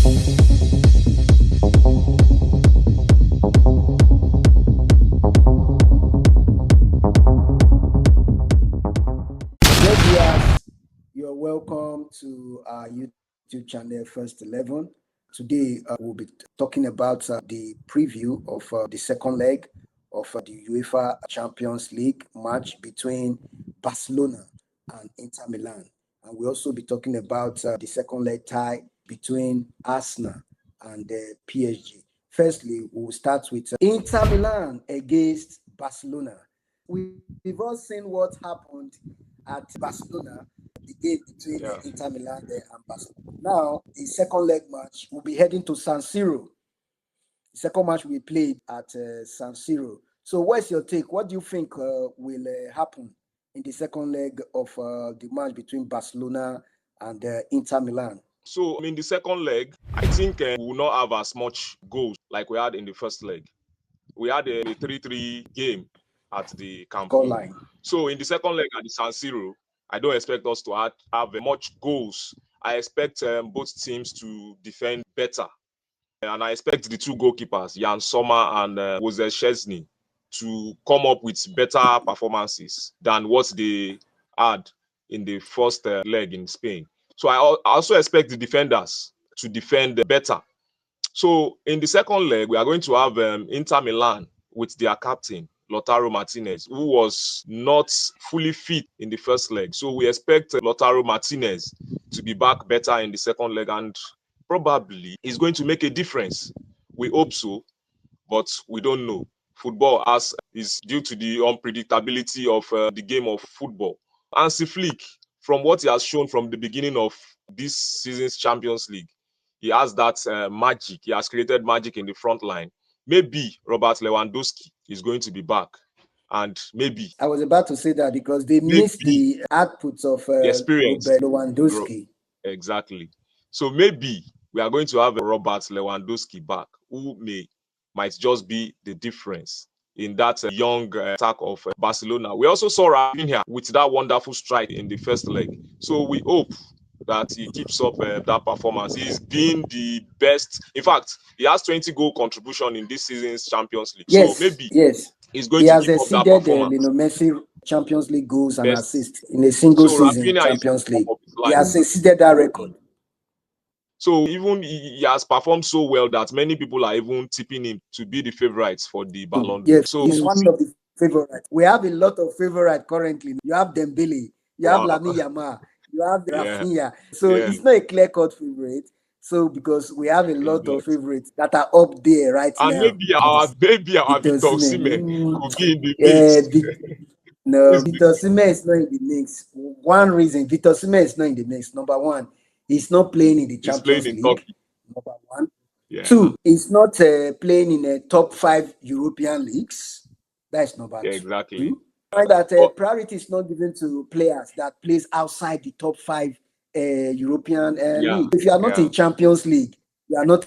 Yes, you're welcome to our YouTube channel First 11. Today, we'll be talking about the preview of the second leg of the UEFA Champions League match between Barcelona and Inter Milan. And we'll also be talking about the second leg tie between Arsenal and PSG. Firstly, we'll start with Inter Milan against Barcelona. We've all seen what happened at Barcelona, the game between Inter Milan and Barcelona. Now, the second leg match will be heading to San Siro. The second match will be played at San Siro. So, what's your take? What do you think will happen in the second leg of the match between Barcelona and Inter Milan? So, in the second leg, I think we will not have as much goals like we had in the first leg. We had a 3-3 game at the Camp Nou. So, in the second leg at the San Siro, I don't expect us to have much goals. I expect both teams to defend better. And I expect the two goalkeepers, Jan Sommer and Wojciech Szczesny, to come up with better performances than what they had in the first leg in Spain. So I also expect the defenders to defend better. So in the second leg, we are going to have Inter Milan with their captain, Lautaro Martinez, who was not fully fit in the first leg. So we expect Lautaro Martinez to be back better in the second leg, and probably is going to make a difference. We hope so, but we don't know. Football is due to the unpredictability of the game of football. Hansi Flick, from what he has shown from the beginning of this season's Champions League, he has that magic. He has created magic in the front line. Maybe Robert Lewandowski is going to be back. And maybe... I was about to say that because they missed the outputs of the experience. Robert Lewandowski. Exactly. So maybe we are going to have Robert Lewandowski back, who might just be the difference in that young attack of Barcelona. We also saw Rafinha with that wonderful strike in the first leg. So we hope that he keeps up that performance. He's been the best. In fact, he has 20 goal contribution in this season's Champions League. Yes, so maybe he's going he to has keep up that exceeded performance. Lionel Messi Champions League goals and assists in a single season Rafinha Champions League. He has exceeded that record. So even he has performed so well that many people are even tipping him to be the favorites for the Ballon d'Or. Yes, he's one of the favorites. We have a lot of favorites currently. You have Dembele, you have Lamine Yamal, you have Rafinha. So it's not a clear-cut favorite. So because we have a lot of favorites that are up there right now. And maybe our Victor Osimhen could be in the mix. No, Victor Osimhen is not in the mix. One reason Victor Osimhen is not in the mix. Number one, he's not playing in the Champions League. Number one. Two, he's not playing in the top 5 European leagues. That's number two. Exactly. Find that priority is not given to players that plays outside the top 5 European league. If you are not in Champions League, you are not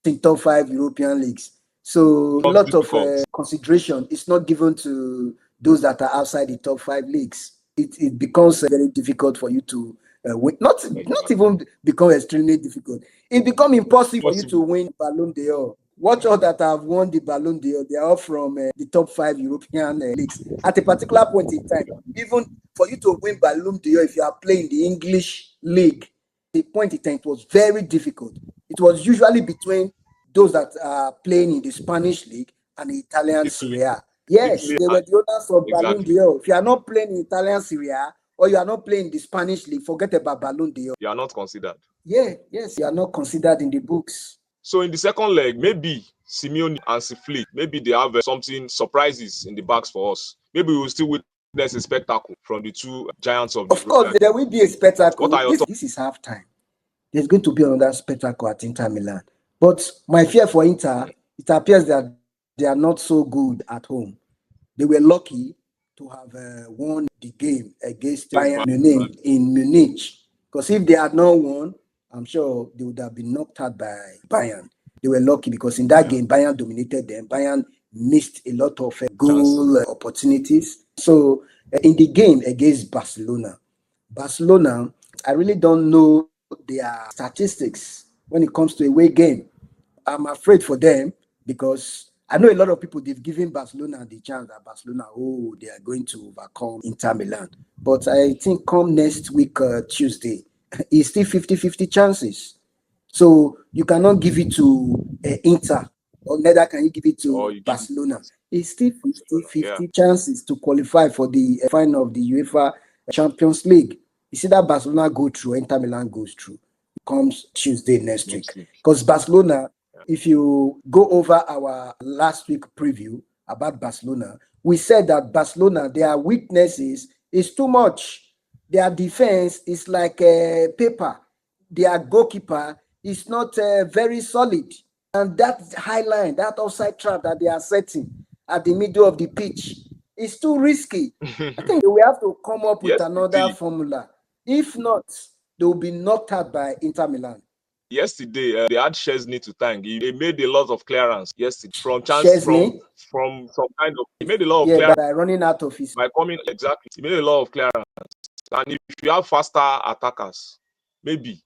in top 5 European leagues. So a lot of consideration is not given to those that are outside the top 5 leagues. It becomes very difficult for you to win. Not even become extremely difficult. It becomes impossible for you to win Ballon d'Or. Watch all that have won the Ballon d'Or. They are all from the top 5 European leagues. At a particular point in time, even for you to win Ballon d'Or, if you are playing the English league, the point in time it was very difficult. It was usually between those that are playing in the Spanish league and the Italian Serie A. Yes, they were the owners of Ballon d'Or. If you are not playing in Italian Serie A or you are not playing the Spanish league, forget about Ballon d'Or. You are not considered. Yes, you are not considered in the books. So in the second leg, maybe Simeone and Flick, maybe they have something surprises in the bags for us. Maybe we will still witness a spectacle from the two giants of the Of course, there will be a spectacle. This is halftime. There's going to be another spectacle at Inter Milan. But my fear for Inter, it appears that they are not so good at home. They were lucky to have won the game against Bayern Munich in Munich. Because if they had not won, I'm sure they would have been knocked out by Bayern. They were lucky because in that game, Bayern dominated them. Bayern missed a lot of goal opportunities. So in the game against Barcelona, I really don't know their statistics when it comes to away game. I'm afraid for them because I know a lot of people, they've given Barcelona the chance that Barcelona, they are going to overcome Inter Milan. But I think come next week, Tuesday, it's still 50-50 chances. So you cannot give it to Inter, or neither can you give it to Barcelona. It's still 50-50 chances to qualify for the final of the UEFA Champions League. You see that Barcelona go through, Inter Milan goes through. It comes Tuesday next week. Because Barcelona, if you go over our last week preview about Barcelona, we said that Barcelona, their weaknesses is too much. Their defense is like paper. Their goalkeeper is not very solid. And that high line, that offside trap that they are setting at the middle of the pitch is too risky. I think we have to come up with another formula. If not, they will be knocked out by Inter Milan. Yesterday, they had Szczesny to thank. He made a lot of clearance yesterday from chance from some kind of. He made a lot of clearance by running out of his. By coming exactly, he made a lot of clearance. And if you have faster attackers, maybe.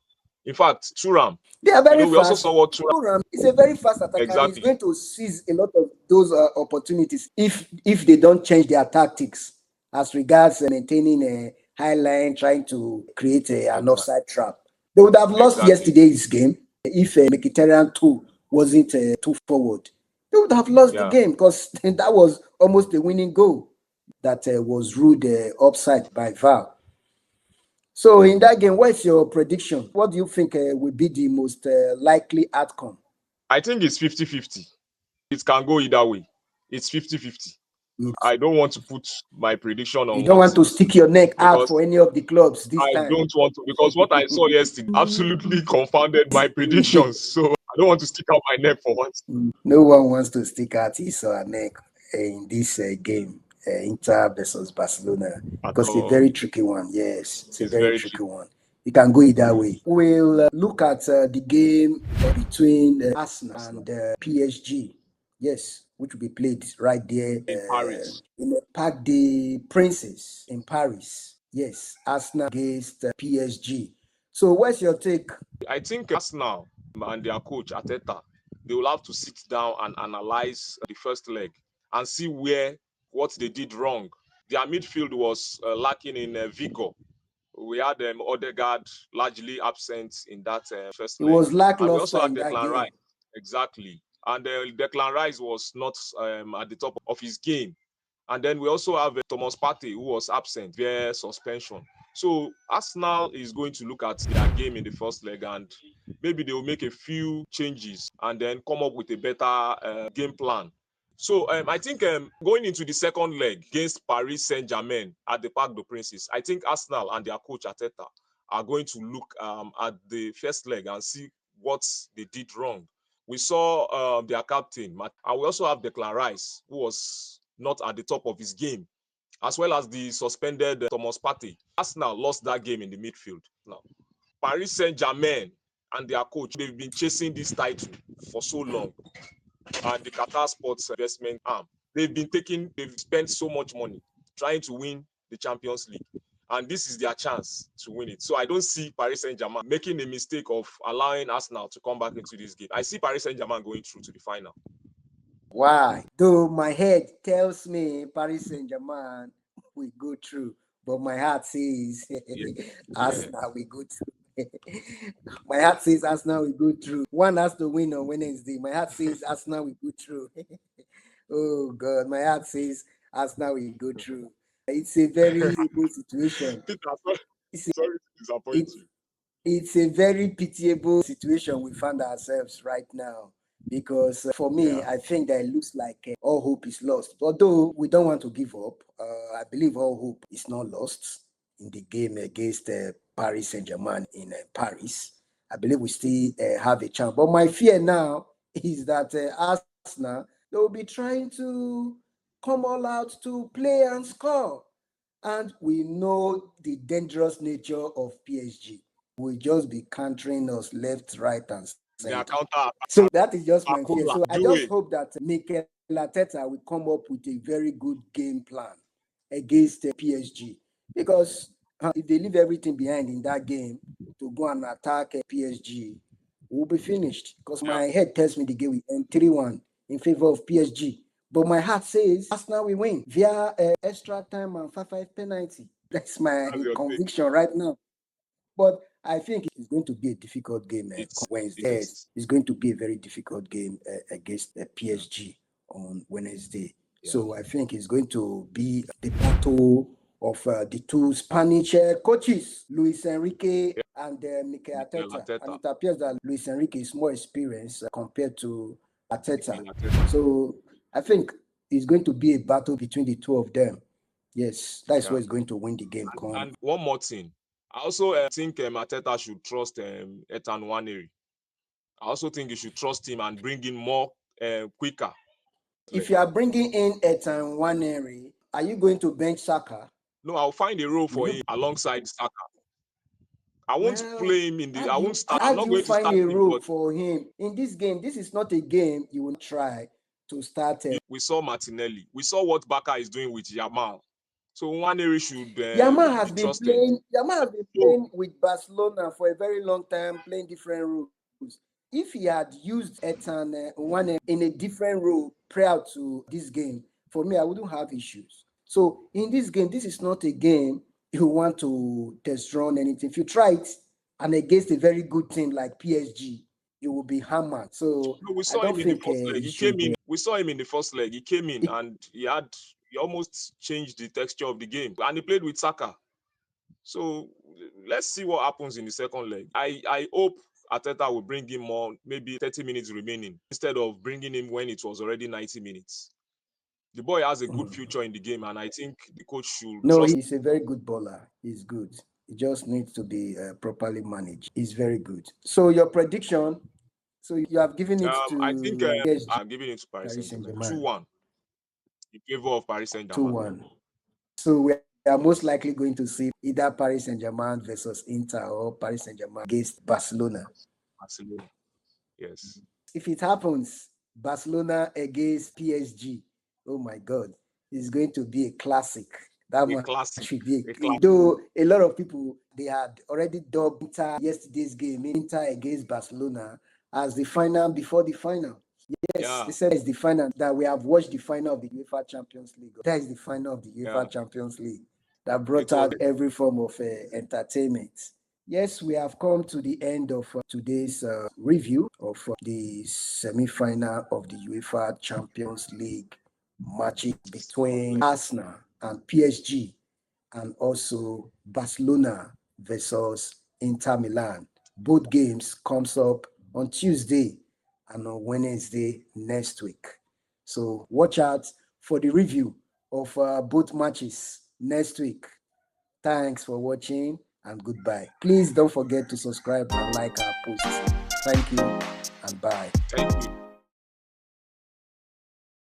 In fact, Thuram. They are very fast. We also saw what Thuram is a very fast attacker. Exactly. He's going to seize a lot of those opportunities if they don't change their tactics as regards maintaining a high line, trying to create an offside trap. They would have lost yesterday's game if Mkhitaryan 2 wasn't too forward. They would have lost the game because that was almost a winning goal that was ruled offside by VAR. So in that game, what's your prediction? What do you think will be the most likely outcome? I think it's 50-50. It can go either way. It's 50-50. I don't want to put my prediction on. You don't want to stick your neck out for any of the clubs this time. I don't want to, because what I saw yesterday absolutely confounded my predictions. So I don't want to stick out my neck for once. No one wants to stick out his or her neck in this game, Inter versus Barcelona, because it's a very tricky one. Yes, it's a very tricky one. It can go either way. We'll look at the game between Arsenal and PSG. Yes, which will be played right there in Paris, in the Parc des Princes in Paris. Yes, Arsenal against PSG. So, what's your take? I think Arsenal and their coach Arteta, they will have to sit down and analyze the first leg and see what they did wrong. Their midfield was lacking in vigor. We had Odegaard largely absent in that first leg. It was lackluster. And we also had Declan Rice. Exactly. And Declan Rice was not at the top of his game. And then we also have Thomas Partey, who was absent via suspension. So Arsenal is going to look at their game in the first leg, and maybe they will make a few changes and then come up with a better game plan. So I think going into the second leg against Paris Saint-Germain at the Parc des Princes, I think Arsenal and their coach Arteta are going to look at the first leg and see what they did wrong. We saw their captain, and we also have Declan Rice, who was not at the top of his game, as well as the suspended Thomas Partey. Arsenal lost that game in the midfield. Now, Paris Saint-Germain and their coach, they've been chasing this title for so long. And the Qatar Sports investment arm, they've spent so much money trying to win the Champions League. And this is their chance to win it. So I don't see Paris Saint-Germain making a mistake of allowing Arsenal to come back into this game. I see Paris Saint-Germain going through to the final. Why? Though my head tells me Paris Saint-Germain will go through, but my heart says Arsenal will go through. My heart says Arsenal will go through. One has to win on Wednesday. My heart says Arsenal will go through. Oh God, my heart says Arsenal will go through. It's a very pitiable situation. Sorry to disappoint you. It's a very pitiable situation we find ourselves right now. Because for me, I think that it looks like all hope is lost. Although we don't want to give up, I believe all hope is not lost in the game against Paris Saint-Germain in Paris. I believe we still have a chance. But my fear now is that Arsenal, they will be trying to come all out to play and score. And we know the dangerous nature of PSG. Will just be countering us left, right, and center. So that is just my fear. So I just hope that Mikel Arteta will come up with a very good game plan against PSG. Because if they leave everything behind in that game to go and attack PSG, we'll be finished because my head tells me the game will end 3-1 in favor of PSG. But my heart says Arsenal will win via extra time and 5-5 penalty. That's my conviction right now. But I think it's going to be a difficult game Wednesday. It's going to be a very difficult game against PSG on Wednesday. Yeah. So I think it's going to be the battle of the two Spanish coaches, Luis Enrique and Mikel Arteta. And it appears that Luis Enrique is more experienced compared to Arteta. So I think it's going to be a battle between the two of them. Yes, that's what's going to win the game. And one more thing. I also think Arteta should trust Ethan Nwaneri. I also think you should trust him and bring in more quicker. If you are bringing in Ethan Nwaneri, are you going to bench Saka? No, I'll find a role for him alongside Saka. I won't play him in the. I won't start. I'm not going to start a role for him in this game. This is not a game you will try to start. We saw Martinelli. We saw what Barca is doing with Yamal. So Nwaneri should. Yamal has been playing with Barcelona for a very long time, playing different roles. If he had used Ethan Nwaneri in a different role prior to this game, for me, I wouldn't have issues. So in this game, this is not a game you want to test run anything. If you try it and against a very good team like PSG, you will be hammered. So we saw him in the first leg. He came in. We saw him in the first leg. He came in and he almost changed the texture of the game. And he played with Saka. So let's see what happens in the second leg. I hope Arteta will bring him more, maybe 30 minutes remaining, instead of bringing him when it was already 90 minutes. The boy has a good future in the game, and I think the coach should trust. He's a very good bowler. He's good. He just needs to be properly managed. He's very good. So your prediction? So you have given it to. I think I'm giving it to Paris Saint-Germain. 2-1 in favor of Paris Saint-Germain. 2-1. So we are most likely going to see either Paris Saint-Germain versus Inter or Paris Saint-Germain against Barcelona. Yes. If it happens, Barcelona against PSG. Oh my God, it's going to be a classic. That should be a classic. Though a lot of people, they had already dubbed Inter yesterday's game, Inter against Barcelona, as the final before the final. Yes, they said it's the final, that we have watched the final of the UEFA Champions League. That is the final of the UEFA Champions League that brought out every form of entertainment. Yes, we have come to the end of today's review of the semi-final of the UEFA Champions League matches between Arsenal and PSG, and also Barcelona versus Inter Milan. Both games comes up on Tuesday and on Wednesday next week. So watch out for the review of both matches next week. Thanks for watching and goodbye. Please don't forget to subscribe and like our posts. Thank you and bye. Thank you.